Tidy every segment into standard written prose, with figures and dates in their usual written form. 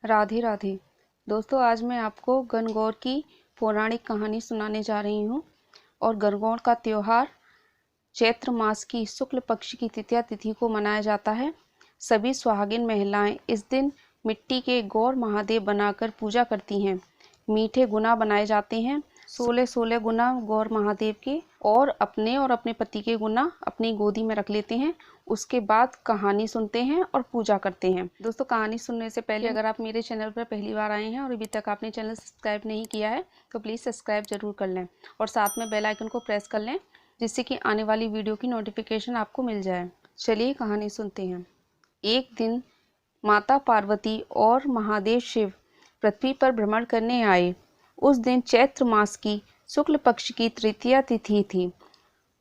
राधे राधे। दोस्तों, आज मैं आपको गणगौर की पौराणिक कहानी सुनाने जा रही हूँ। और गणगौर का त्योहार चैत्र मास की शुक्ल पक्ष की तृतीया तिथि को मनाया जाता है। सभी सुहागिन महिलाएं इस दिन मिट्टी के गौर महादेव बनाकर पूजा करती हैं। मीठे गुना बनाए जाते हैं, 16-16 गुना गौर महादेव के, और अपने पति के गुना अपनी गोदी में रख लेते हैं। उसके बाद कहानी सुनते हैं और पूजा करते हैं। दोस्तों, कहानी सुनने से पहले अगर आप मेरे चैनल पर पहली बार आए हैं और अभी तक आपने चैनल सब्सक्राइब नहीं किया है तो प्लीज़ सब्सक्राइब जरूर कर लें और साथ में बेल आइकन को प्रेस कर लें, जिससे कि आने वाली वीडियो की नोटिफिकेशन आपको मिल जाए। चलिए कहानी सुनते हैं। एक दिन माता पार्वती और महादेव शिव पृथ्वी पर भ्रमण करने आए। उस दिन चैत्र मास की शुक्ल पक्ष की तृतीया तिथि थी।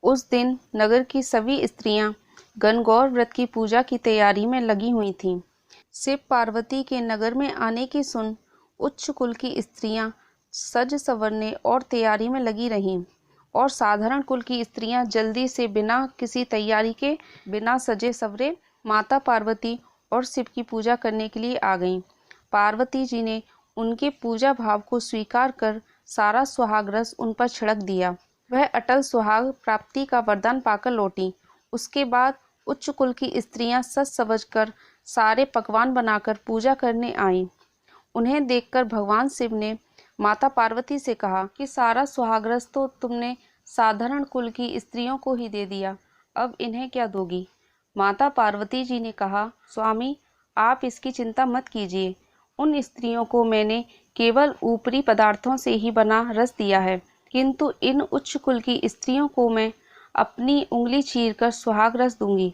उस दिन नगर की सभी स्त्रियां गणगौर व्रत की पूजा की तैयारी में लगी हुई थीं। शिव पार्वती के नगर में आने की सुन उच्च कुल की स्त्रियां सज संवरने और तैयारी में लगी रहीं, और साधारण कुल की स्त्रियां जल्दी से बिना किसी तैयारी के, बिना सजे सवरे माता पार्वती और शिव की पूजा करने के लिए आ गईं। पार्वती जी ने उनके पूजा भाव को स्वीकार कर सारा सुहाग रस उन पर छिड़क दिया। वह अटल सुहाग प्राप्ति का वरदान पाकर लौटी। उसके बाद उच्च कुल की स्त्रियां सज सवज कर सारे पकवान बनाकर पूजा करने आईं। उन्हें देखकर भगवान शिव ने माता पार्वती से कहा कि सारा सुहाग रस तो तुमने साधारण कुल की स्त्रियों को ही दे दिया, अब इन्हें क्या दोगी? माता पार्वती जी ने कहा, स्वामी, आप इसकी चिंता मत कीजिए। उन स्त्रियों को मैंने केवल ऊपरी पदार्थों से ही बना रस दिया है, किंतु इन उच्च कुल की स्त्रियों को मैं अपनी उंगली चीरकर सुहाग रस दूंगी।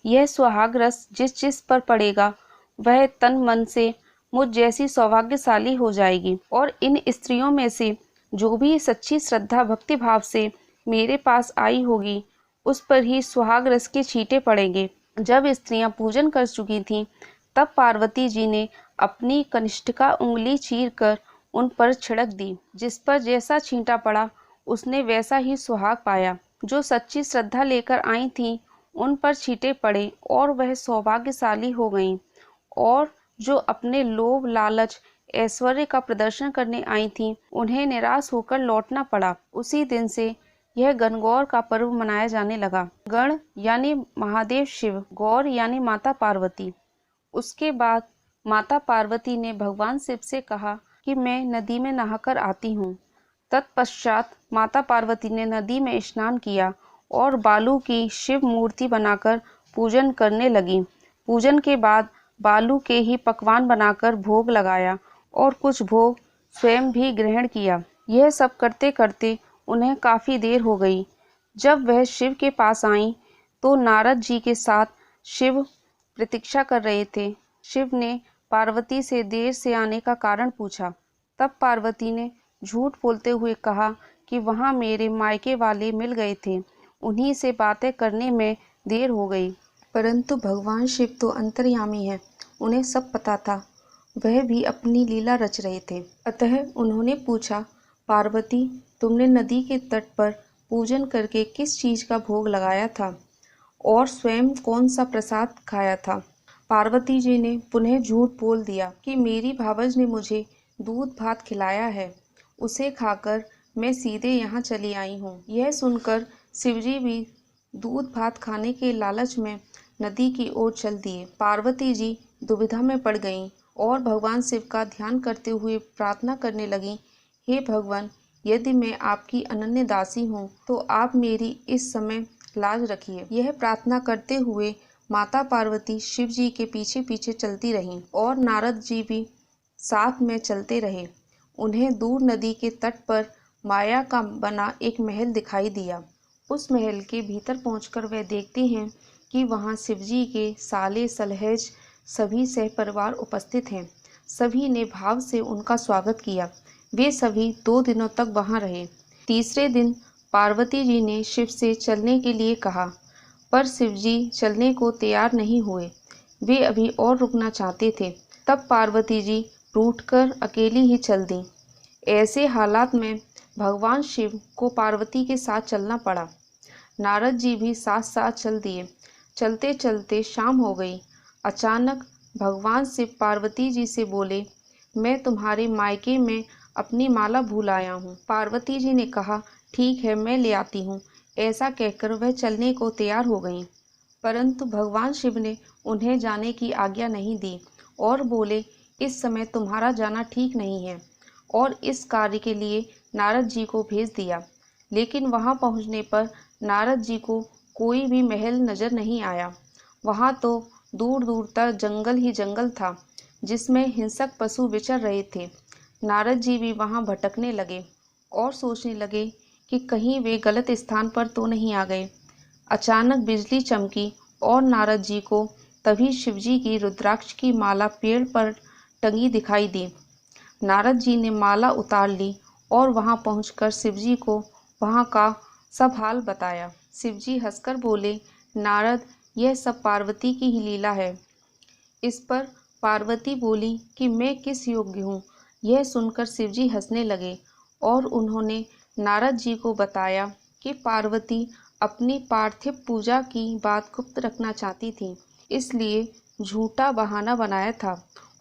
यह सुहाग रस जिस जिस पर पड़ेगा वह तन मन से मुझ जैसी सौभाग्यशाली हो जाएगी। और इन स्त्रियों में से जो भी सच्ची श्रद्धा भक्ति भाव से मेरे पास आई होगी, उस पर ही सुहाग रस के छींटे पड़ेंगे। जब स्त्रियां पूजन कर चुकी थीं, तब पार्वती जी ने अपनी कनिष्ठिका उंगली चीरकर उन पर छिड़क दी। जिस पर जैसा छींटा पड़ा उसने वैसा ही सुहाग पाया। जो सच्ची श्रद्धा लेकर आई थीं, उन पर छींटे पड़े और वह सौभाग्यशाली हो गईं। और जो अपने लोभ लालच ऐश्वर्य का प्रदर्शन करने आई थीं, उन्हें निराश होकर लौटना पड़ा। उसी दिन से यह गणगौर का पर्व मनाया जाने लगा। गण यानी महादेव शिव, गौर यानी माता पार्वती। उसके बाद माता पार्वती ने भगवान शिव से कहा कि मैं नदी में नहाकर आती हूँ। तत्पश्चात माता पार्वती ने नदी में स्नान किया और बालू की शिव मूर्ति बनाकर पूजन करने लगी। पूजन के बाद बालू के ही पकवान बनाकर भोग लगाया और कुछ भोग स्वयं भी ग्रहण किया। यह सब करते करते उन्हें काफ़ी देर हो गई। जब वह शिव के पास आईं तो नारद जी के साथ शिव प्रतीक्षा कर रहे थे। शिव ने पार्वती से देर से आने का कारण पूछा। तब पार्वती ने झूठ बोलते हुए कहा कि वहाँ मेरे मायके वाले मिल गए थे, उन्हीं से बातें करने में देर हो गई। परंतु भगवान शिव तो अंतर्यामी हैं, उन्हें सब पता था। वह भी अपनी लीला रच रहे थे। अतः उन्होंने पूछा, पार्वती, तुमने नदी के तट पर पूजन करके किस चीज़ का भोग लगाया था और स्वयं कौन सा प्रसाद खाया था? पार्वती जी ने पुनः झूठ बोल दिया कि मेरी भावज ने मुझे दूध भात खिलाया है, उसे खाकर मैं सीधे यहाँ चली आई हूँ। यह सुनकर शिवजी भी दूध भात खाने के लालच में नदी की ओर चल दिए। पार्वती जी दुविधा में पड़ गईं और भगवान शिव का ध्यान करते हुए प्रार्थना करने लगीं, हे भगवान, यदि मैं आपकी अनन्य दासी हूँ तो आप मेरी इस समय लाज रखिए। यह प्रार्थना करते हुए माता पार्वती शिव जी के पीछे पीछे चलती रहीं और नारद जी भी साथ में चलते रहे। उन्हें दूर नदी के तट पर माया का बना एक महल दिखाई दिया। उस महल के भीतर पहुंचकर वे देखते हैं कि वहां शिवजी के साले सलहेज सभी सहपरिवार उपस्थित हैं। सभी ने भाव से उनका स्वागत किया। वे सभी 2 दिनों तक वहां रहे। तीसरे दिन पार्वती जी ने शिव से चलने के लिए कहा, पर शिवजी चलने को तैयार नहीं हुए। वे अभी और रुकना चाहते थे। तब पार्वती जी रूठकर अकेली ही चल दी। ऐसे हालात में भगवान शिव को पार्वती के साथ चलना पड़ा। नारद जी भी साथ साथ चल दिए। चलते चलते शाम हो गई। अचानक भगवान शिव पार्वती जी से बोले, मैं तुम्हारे मायके में अपनी माला भूल आया हूँ। पार्वती जी ने कहा, ठीक है, मैं ले आती हूँ। ऐसा कहकर वह चलने को तैयार हो गईं। परंतु भगवान शिव ने उन्हें जाने की आज्ञा नहीं दी और बोले, इस समय तुम्हारा जाना ठीक नहीं है, और इस कार्य के लिए नारद जी को भेज दिया। लेकिन वहां पहुंचने पर नारद जी को कोई भी महल नजर नहीं आया। वहां तो दूर दूर तक जंगल ही जंगल था, जिसमें हिंसक पशु विचर रहे थे। नारद जी भी वहां भटकने लगे और सोचने लगे कि कहीं वे गलत स्थान पर तो नहीं आ गए। अचानक बिजली चमकी और नारद जी को तभी शिवजी की रुद्राक्ष की माला पेड़ पर टंगी दिखाई दी। नारद जी ने माला उतार ली और वहां पहुंचकर शिवजी को वहां का सब हाल बताया। शिवजी हंसकर बोले, नारद, यह सब पार्वती की ही लीला है। इस पर पार्वती बोली कि मैं किस योग्य हूँ। यह सुनकर शिवजी हंसने लगे और उन्होंने नारद जी को बताया कि पार्वती अपनी पार्थिव पूजा की बात गुप्त रखना चाहती थी, इसलिए झूठा बहाना बनाया था,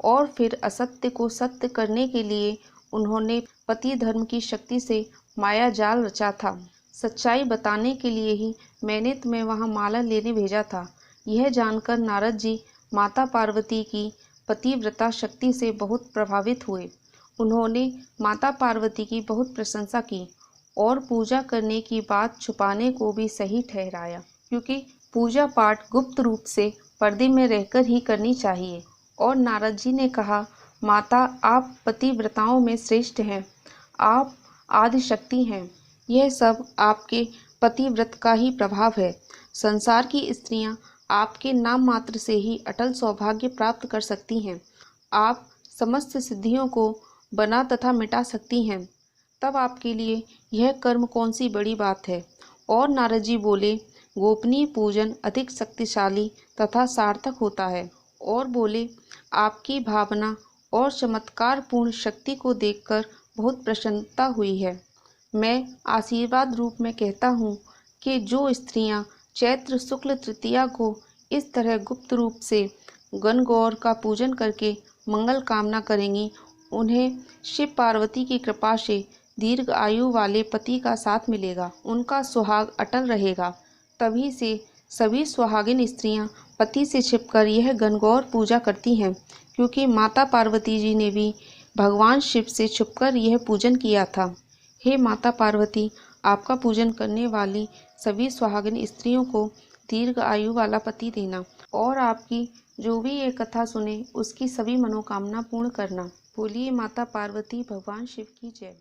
और फिर असत्य को सत्य करने के लिए उन्होंने पति धर्म की शक्ति से माया जाल रचा था। सच्चाई बताने के लिए ही मैंने तुम्हें वहां माला लेने भेजा था। यह जानकर नारद जी माता पार्वती की पतिव्रता शक्ति से बहुत प्रभावित हुए। उन्होंने माता पार्वती की बहुत प्रशंसा की और पूजा करने की बात छुपाने को भी सही ठहराया, क्योंकि पूजा पाठ गुप्त रूप से पर्दे में रहकर ही करनी चाहिए। और नारद जी ने कहा, माता, आप पतिव्रताओं में श्रेष्ठ हैं, आप आदि शक्ति हैं। यह सब आपके पतिव्रत का ही प्रभाव है। संसार की स्त्रियां आपके नाम मात्र से ही अटल सौभाग्य प्राप्त कर सकती हैं। आप समस्त सिद्धियों को बना तथा मिटा सकती हैं। तब आपके लिए यह कर्म कौन सी बड़ी बात है। और नारद जी बोले, गोपनीय पूजन अधिक शक्तिशाली तथा सार्थक होता है। और बोले, आपकी भावना और चमत्कार पूर्ण शक्ति को देखकर बहुत प्रसन्नता हुई है। मैं आशीर्वाद रूप में कहता हूँ कि जो स्त्रियां चैत्र शुक्ल तृतीया को इस तरह गुप्त रूप से गणगौर का पूजन करके मंगल कामना करेंगी, उन्हें शिव पार्वती की कृपा से दीर्घ आयु वाले पति का साथ मिलेगा, उनका सुहाग अटल रहेगा। तभी से सभी सुहागिन स्त्रियां पति से छिपकर यह गणगौर पूजा करती हैं, क्योंकि माता पार्वती जी ने भी भगवान शिव से छुपकर यह पूजन किया था। हे माता पार्वती, आपका पूजन करने वाली सभी सुहागिन स्त्रियों को दीर्घ आयु वाला पति देना, और आपकी जो भी ये कथा सुने उसकी सभी मनोकामना पूर्ण करना। बोलिए माता पार्वती भगवान शिव की जय।